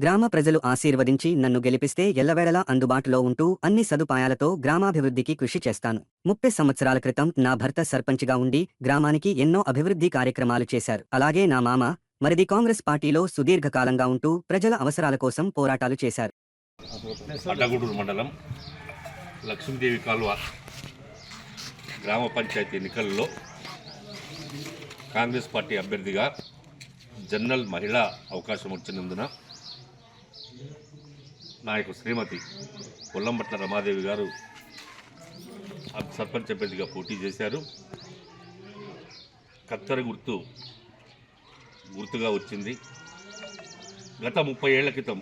గ్రామ ప్రజలు ఆశీర్వదించి నన్ను గెలిపిస్తే ఎల్లవేళలా అందుబాటులో ఉంటూ అన్ని సదుపాయాలతో గ్రామాభివృద్ధికి కృషి చేస్తాను. 30 సంవత్సరాల క్రితం నా భర్త సర్పంచ్గా ఉండి గ్రామానికి ఎన్నో అభివృద్ధి కార్యక్రమాలు చేశారు. అలాగే నా మామ మరిది కాంగ్రెస్ పార్టీలో సుదీర్ఘకాలంగా ఉంటూ ప్రజల అవసరాల కోసం పోరాటాలు చేశారు. అడ్డగూడూరు మండలం లక్ష్మీదేవి కాలువ గ్రామ పంచాయతీ ఎన్నికల్లో కాంగ్రెస్ పార్టీ అభ్యర్థిగా జనరల్ మహిళా అవకాశం వచ్చినందున నాయకు శ్రీమతి కొల్లంబట్ల రమాదేవి గారు సర్పంచ్ అభ్యర్థిగా పోటీ చేశారు. కత్తెర గుర్తుగా వచ్చింది. గత 30 ఏళ్ల క్రితం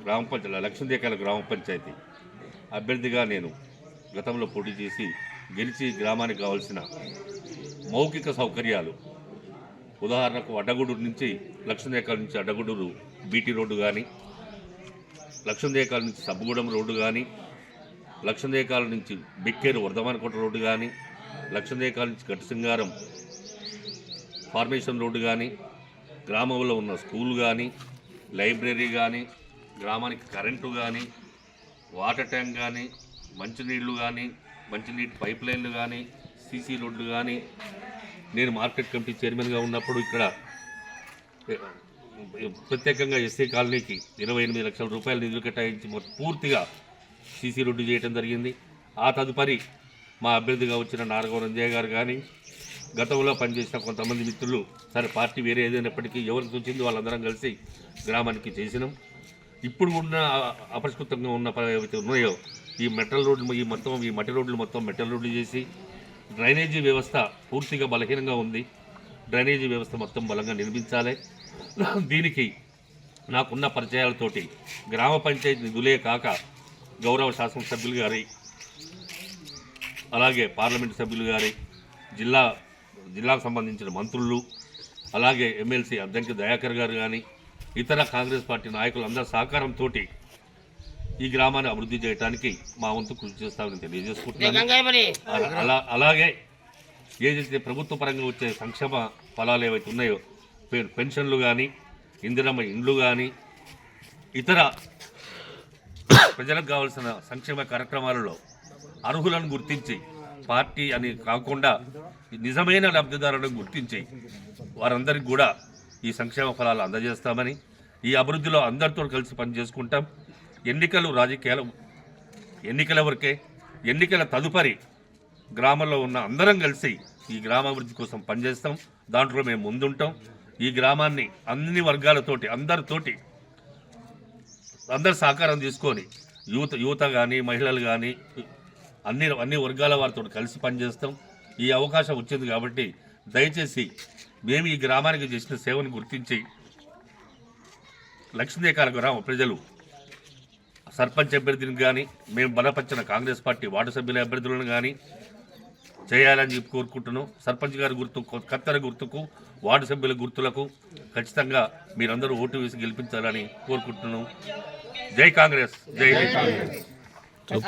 గ్రామ పంచాయతీ లక్ష్మీదేకాల గ్రామ పంచాయతీ అభ్యర్థిగా నేను గతంలో పోటీ చేసి గెలిచి గ్రామానికి కావాల్సిన మౌలిక సౌకర్యాలు, ఉదాహరణకు అడ్డగూడూరు నుంచి లక్ష్మీదేకాల నుంచి అడ్డగూడూరు బీటీ రోడ్డు కానీ, లక్ష్మీదేకాల నుంచి సబ్బగూడెం రోడ్డు కానీ, లక్ష్మీదేకాల నుంచి బెక్కేరు వర్ధమానకోట రోడ్డు కానీ, లక్ష్మీదేకాల నుంచి గట్టిసింగారం ఫార్మేషన్ రోడ్డు కానీ, గ్రామంలో ఉన్న స్కూల్ కానీ, లైబ్రరీ కానీ, గ్రామానికి కరెంటు కానీ, వాటర్ ట్యాంక్ కానీ, మంచినీళ్ళు కానీ, మంచినీటి పైప్ లైన్లు కానీ, సీసీ రోడ్లు కానీ, నేను మార్కెట్ కమిటీ చైర్మన్గా ఉన్నప్పుడు ఇక్కడ ప్రత్యేకంగా ఎస్సీ కాలనీకి 28 లక్షల రూపాయలు నిధులు కేటాయించి పూర్తిగా సీసీ రోడ్డు చేయడం జరిగింది. ఆ తదుపరి మా అభ్యర్థిగా వచ్చిన నారగవ రంజయ్య గారు కానీ, గతంలో పనిచేసిన కొంతమంది మిత్రులు, సరే పార్టీ వేరే ఏదైనప్పటికీ ఎవరికి వచ్చింది వాళ్ళందరం కలిసి గ్రామానికి చేసినాం. ఇప్పుడు ఉన్న అపరిష్కృతంగా ఉన్న ఏవైతే ఉన్నాయో ఈ మెటల్ రోడ్లు, ఈ మట్టి రోడ్లు మొత్తం మెటల్ రోడ్లు చేసి, డ్రైనేజీ వ్యవస్థ పూర్తిగా బలహీనంగా ఉంది. డ్రైనేజీ వ్యవస్థ మొత్తం బలంగా నిర్మించాలి. దీనికి నాకున్న పరిచయాలతోటి గ్రామ పంచాయతీ నిధులే కాక గౌరవ శాసనసభ్యులు గారి, అలాగే పార్లమెంటు సభ్యులు గారి, జిల్లాకు సంబంధించిన మంత్రులు, అలాగే ఎమ్మెల్సీ అద్దంకి దయాకర్ గారు కానీ, ఇతర కాంగ్రెస్ పార్టీ నాయకులందరి సహకారంతో ఈ గ్రామాన్ని అభివృద్ధి చేయడానికి మా వంతు కృషి చేస్తామని తెలియజేసుకుంటున్నాను. అలాగే ఏదైతే ప్రభుత్వ పరంగా వచ్చే సంక్షేమ ఫలాలు ఏవైతే ఉన్నాయో, పెన్షన్లు కానీ, ఇందిరమ్మ ఇండ్లు కానీ, ఇతర ప్రజలకు కావాల్సిన సంక్షేమ కార్యక్రమాలలో అర్హులను గుర్తించి, పార్టీ అని కాకుండా నిజమైన లబ్ధిదారులను గుర్తించి వారందరికీ కూడా ఈ సంక్షేమ ఫలాలు అందజేస్తామని, ఈ అభివృద్ధిలో అందరితో కలిసి పనిచేసుకుంటాం. ఎన్నికల వరకే, ఎన్నికల తదుపరి గ్రామంలో ఉన్న అందరం కలిసి ఈ గ్రామాభివృద్ధి కోసం పనిచేస్తాం. దాంట్లో మేము ముందుంటాం. ఈ గ్రామాన్ని అన్ని వర్గాలతోటి, అందరి సహకారం తీసుకొని యువత కానీ, మహిళలు కానీ, అన్ని వర్గాల వారితో కలిసి పనిచేస్తాం. ఈ అవకాశం వచ్చింది కాబట్టి దయచేసి మేము ఈ గ్రామానికి చేసిన సేవను గుర్తించి లక్ష్మీదేకాల గ్రామ ప్రజలు సర్పంచ్ అభ్యర్థిని కానీ, మేము బలపరిచిన కాంగ్రెస్ పార్టీ వార్డు సభ్యుల అభ్యర్థులను కానీ చేయాలని చెప్పి కోరుకుంటున్నాం. సర్పంచ్ గారి కత్తెర గుర్తుకు, వార్డు సభ్యుల గుర్తులకు ఖచ్చితంగా మీరందరూ ఓటు వేసి గెలిపించాలని కోరుకుంటున్నాం. జై కాంగ్రెస్, జై కాంగ్రెస్.